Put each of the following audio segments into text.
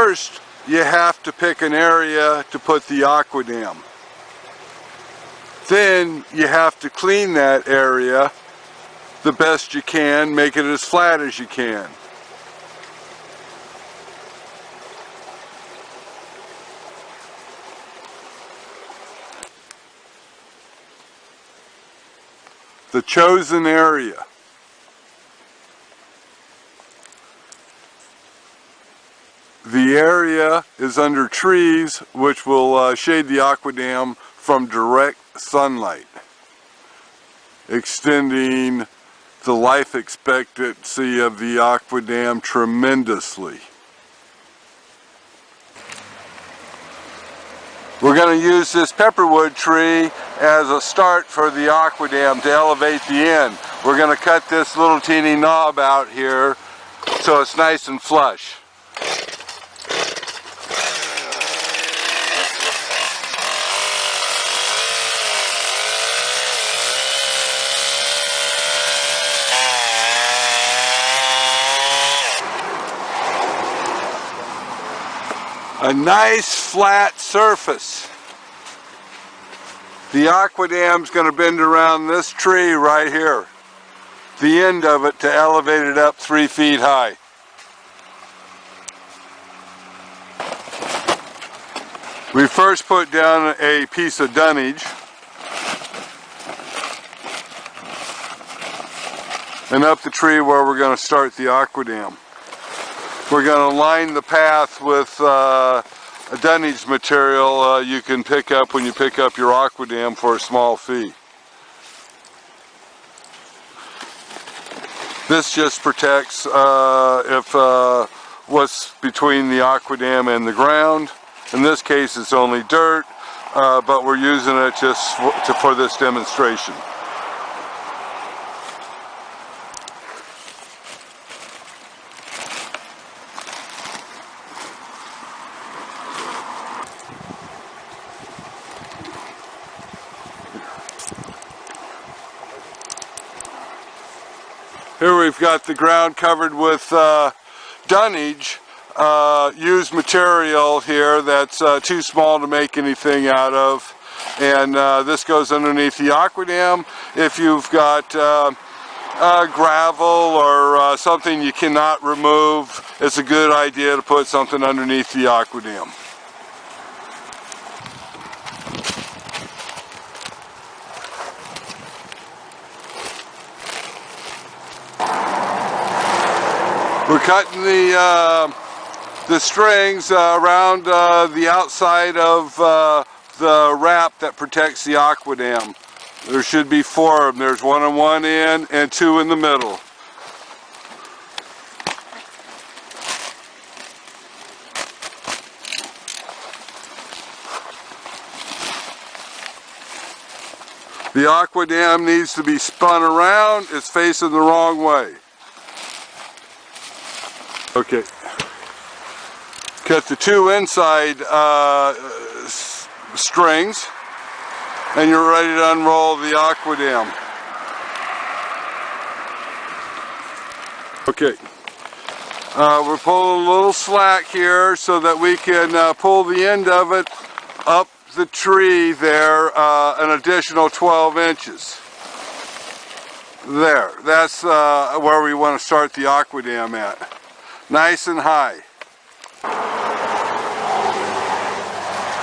First, you have to pick an area to put the AquaDam. Then you have to clean that area the best you can, make it as flat as you can. The chosen area. The area is under trees, which will shade the AquaDam from direct sunlight, extending the life expectancy of the AquaDam tremendously. We're going to use this pepperwood tree as a start for the AquaDam to elevate the end. We're going to cut this little teeny knob out here so it's nice and flush. A nice flat surface. The AquaDam's going to bend around this tree right here, the end of it, to elevate it up 3 feet high. We first put down a piece of dunnage and up the tree where we're going to start the AquaDam. We're going to line the path with a dunnage material you can pick up when you pick up your AquaDam for a small fee. This just protects if what's between the AquaDam and the ground. In this case it's only dirt, but we're using it just for this demonstration. Here we've got the ground covered with dunnage, used material here that's too small to make anything out of, and this goes underneath the AquaDam. If you've got gravel or something you cannot remove, it's a good idea to put something underneath the AquaDam. We're cutting the strings around the outside of the wrap that protects the AquaDam. There should be 4 of them. There's 1 on one end and 2 in the middle. The AquaDam needs to be spun around. It's facing the wrong way. Okay, cut the 2 inside strings and you're ready to unroll the AquaDam. Okay, we're pulling a little slack here so that we can pull the end of it up the tree there an additional 12 inches. There, that's where we want to start the AquaDam at. Nice and high.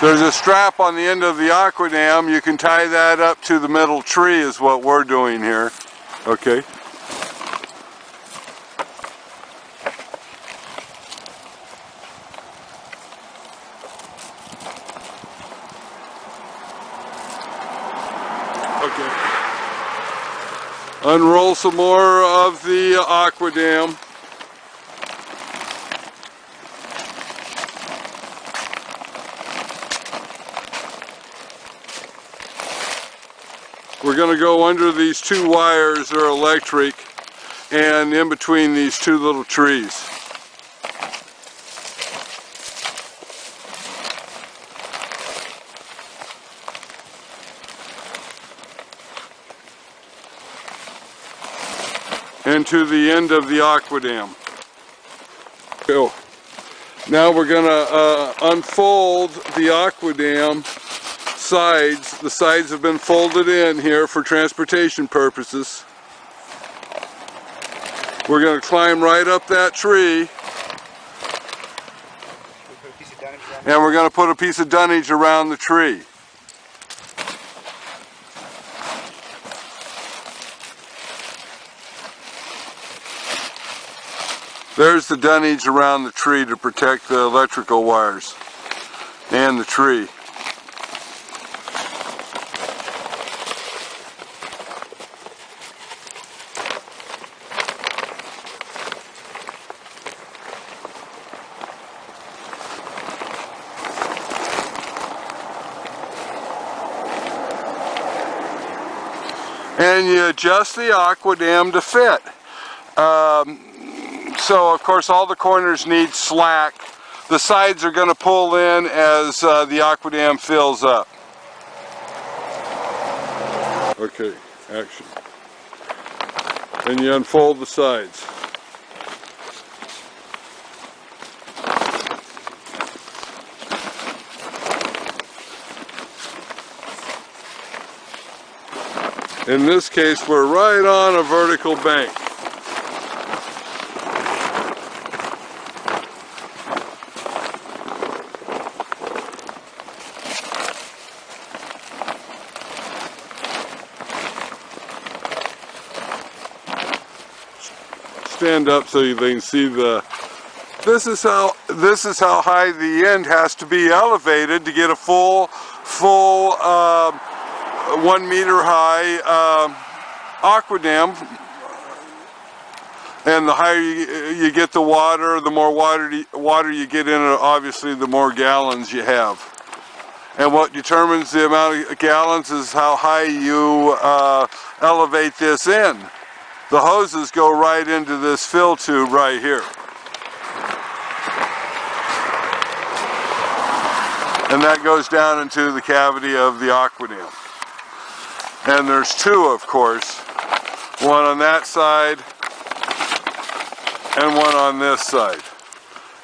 There's a strap on the end of the AquaDam. You can tie that up to the middle tree is what we're doing here. Okay. Okay. Unroll some more of the AquaDam. We're going to go under these 2 wires that are electric and in between these 2 little trees. And to the end of the AquaDam. Go. Now we're going to unfold the AquaDam sides. The sides have been folded in here for transportation purposes. We're going to climb right up that tree. And we're going to put a piece of dunnage around the tree. There's the dunnage around the tree to protect the electrical wires and the tree. And you adjust the AquaDam to fit. So of course all the corners need slack. The sides are going to pull in as the AquaDam fills up. Okay, action. And you unfold the sides. In this case, we're right on a vertical bank. Stand up so you can see the. This is how high the end has to be elevated to get a full 1 meter high AquaDam. And the higher you get the water, the more water you get in it, obviously the more gallons you have. And what determines the amount of gallons is how high you elevate this in. The hoses go right into this fill tube right here. And that goes down into the cavity of the AquaDam. And there's two, of course. One on that side and one on this side.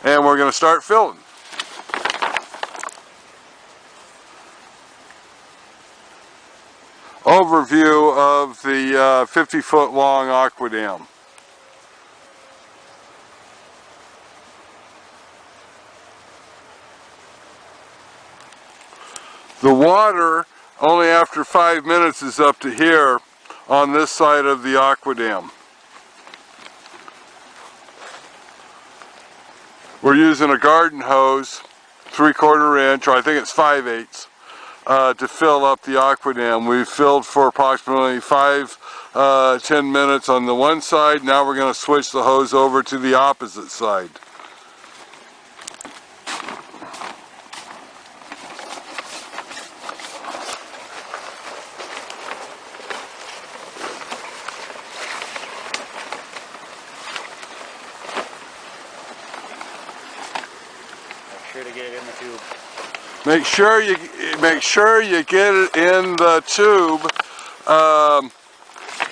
And we're going to start filling. Overview of the 50-foot long AquaDam. The water, only after 5 minutes, is up to here on this side of the AquaDam. We're using a garden hose, 3/4 inch, or I think it's 5/8, to fill up the AquaDam. We've filled for approximately 5-10 minutes on the one side. Now we're going to switch the hose over to the opposite side. Make sure you get it in the tube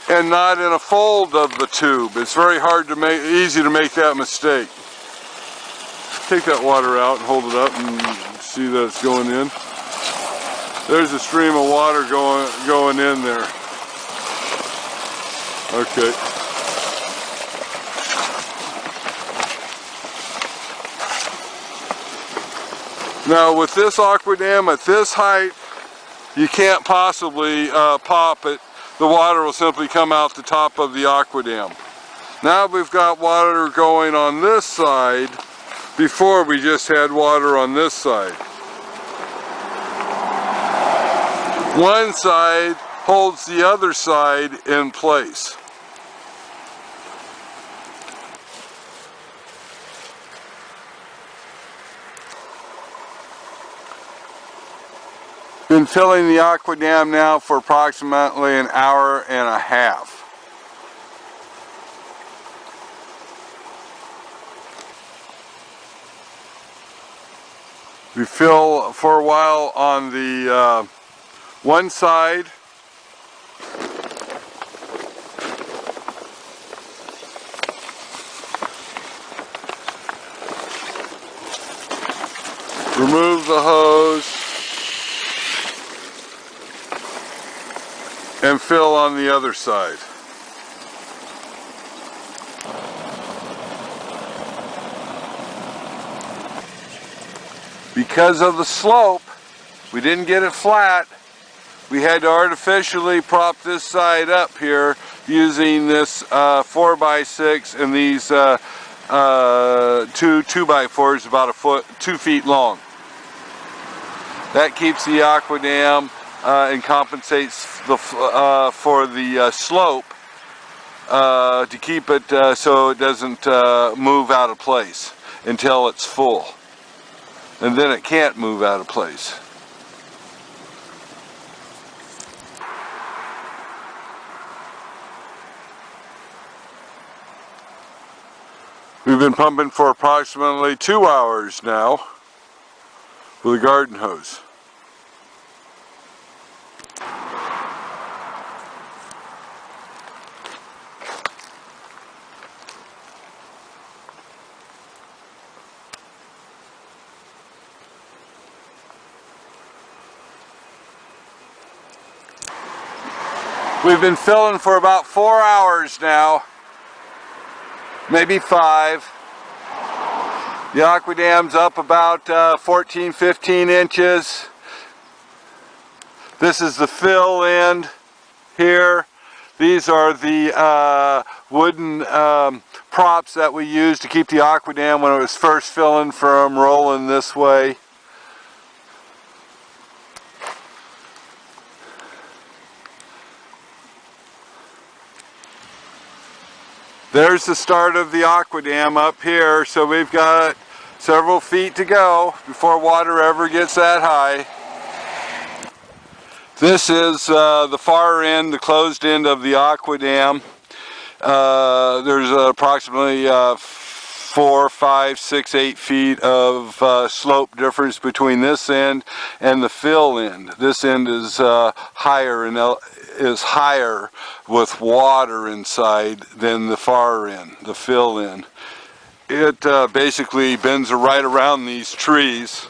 and not in a fold of the tube. It's very easy to make that mistake. Take that water out and hold it up and see that it's going in. There's a stream of water going in there. Okay. Now with this AquaDam at this height, you can't possibly pop it. The water will simply come out the top of the AquaDam. Now we've got water going on this side. Before we just had water on this side. One side holds the other side in place. Been filling the AquaDam now for approximately an hour and a half. We fill for a while on the one side. Remove the hose and fill on the other side. Because of the slope, we didn't get it flat. We had to artificially prop this side up here using this 4x6 and these two 2x4s about 2 feet long. That keeps the AquaDam and compensates for the slope to keep it so it doesn't move out of place until it's full. And then it can't move out of place. We've been pumping for approximately 2 hours now with a garden hose. We've been filling for about 4 hours now, maybe 5. The AquaDam's up about 14-15 inches. This is the fill end here. These are the wooden props that we used to keep the AquaDam when it was first filling from rolling this way. There's the start of the AquaDam up here, so we've got several feet to go before water ever gets that high. This is the far end, the closed end of the AquaDam. There's approximately 4, 5, 6, 8 feet of slope difference between this end and the fill end. This end is higher with water inside than the far end, the fill end. It basically bends right around these trees.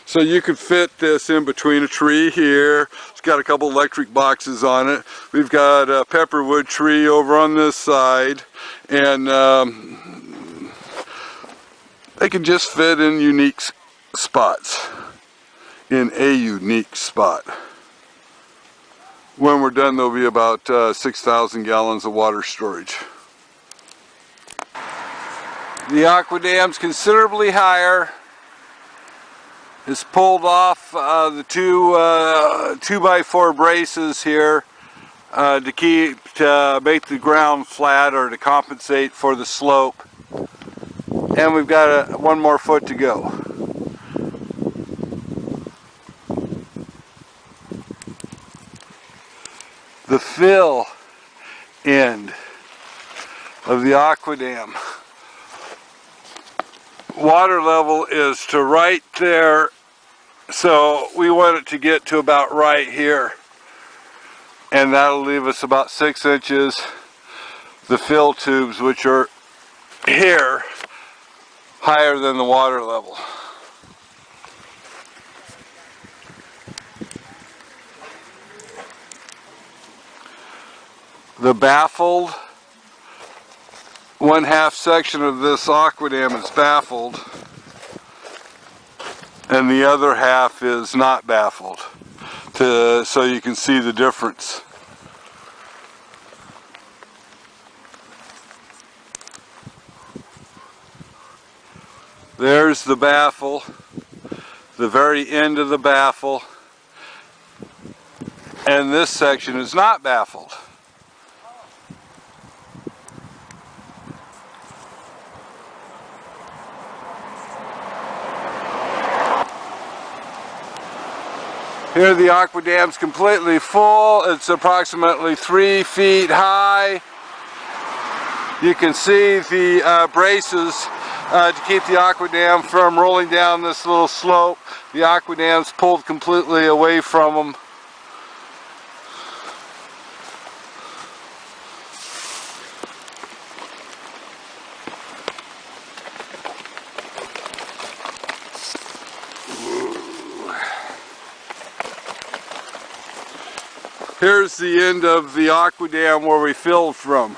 So you could fit this in between a tree here. It's got a couple electric boxes on it. We've got a pepperwood tree over on this side, and they can just fit in unique spots. In a unique spot. When we're done, there'll be about 6,000 gallons of water storage. The AquaDam's considerably higher. It's pulled off the two 2x4 braces here to make the ground flat or to compensate for the slope. And we've got one more foot to go. The fill end of the AquaDam. Water level is to right there, so we want it to get to about right here. And that'll leave us about 6 inches. The fill tubes, which are here, higher than the water level. The baffled, 1/2 section of this AquaDam is baffled, and the other half is not baffled, so you can see the difference. There's the baffle, the very end of the baffle, and this section is not baffled. Here the AquaDam's completely full. It's approximately 3 feet high. You can see the braces to keep the AquaDam from rolling down this little slope. The AquaDam's pulled completely away from them. Here's the end of the AquaDam where we filled from.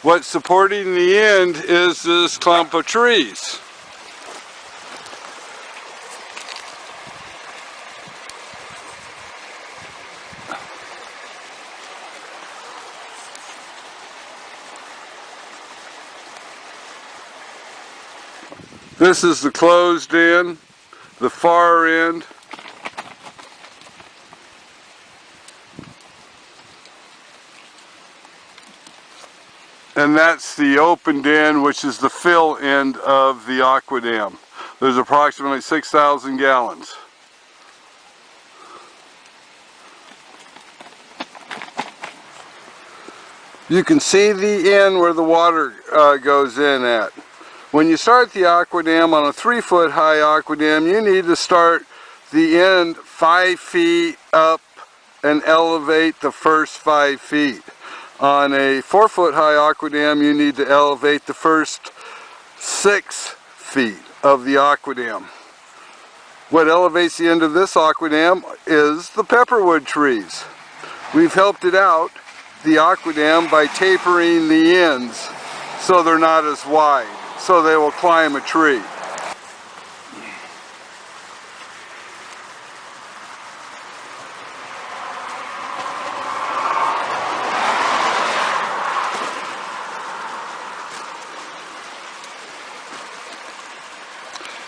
What's supporting the end is this clump of trees. This is the closed end, the far end. And that's the opened end, which is the fill end of the AquaDam. There's approximately 6,000 gallons. You can see the end where the water goes in at. When you start the AquaDam on a 3-foot high AquaDam, you need to start the end 5 feet up and elevate the first 5 feet. On a 4-foot high AquaDam, you need to elevate the first 6 feet of the AquaDam. What elevates the end of this AquaDam is the pepperwood trees. We've helped it out, the AquaDam, by tapering the ends so they're not as wide, so they will climb a tree.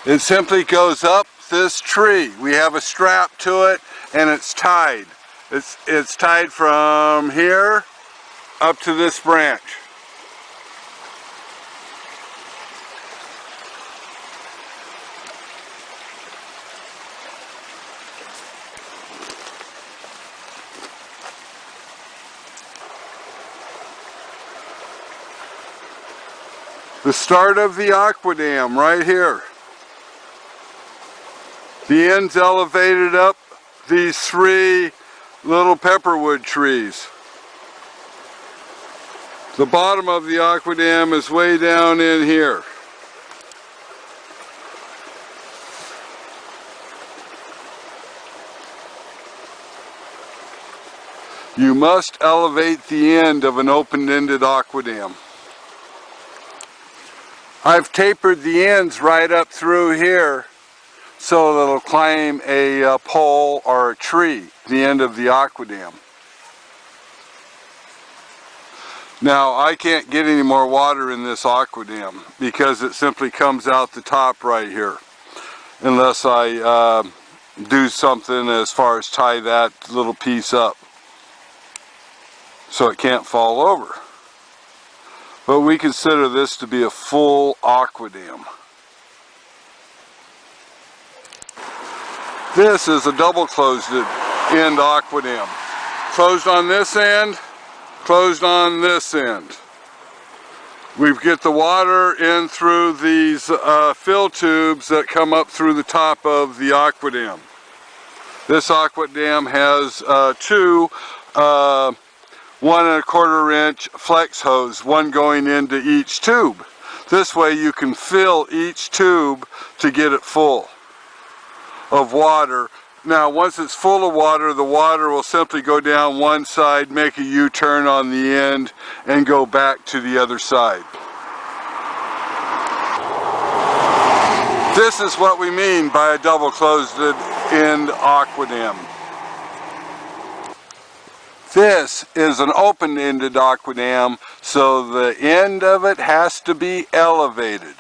It simply goes up this tree. We have a strap to it and it's tied. It's tied from here up to this branch. The start of the AquaDam right here. The end's elevated up these 3 little pepperwood trees. The bottom of the AquaDam is way down in here. You must elevate the end of an open-ended AquaDam. I've tapered the ends right up through here so that it'll climb a pole or a tree, the end of the AquaDam. Now, I can't get any more water in this AquaDam because it simply comes out the top right here, unless I do something as far as tie that little piece up so it can't fall over. But we consider this to be a full AquaDam. This is a double closed end AquaDam. Closed on this end, closed on this end. We get the water in through these fill tubes that come up through the top of the AquaDam. This AquaDam has 2 1 1/4 inch flex hose, one going into each tube. This way you can fill each tube to get it full of water. Now once it's full of water, the water will simply go down one side, make a U-turn on the end, and go back to the other side. This is what we mean by a double closed end AquaDam. This is an open-ended AquaDam, so the end of it has to be elevated.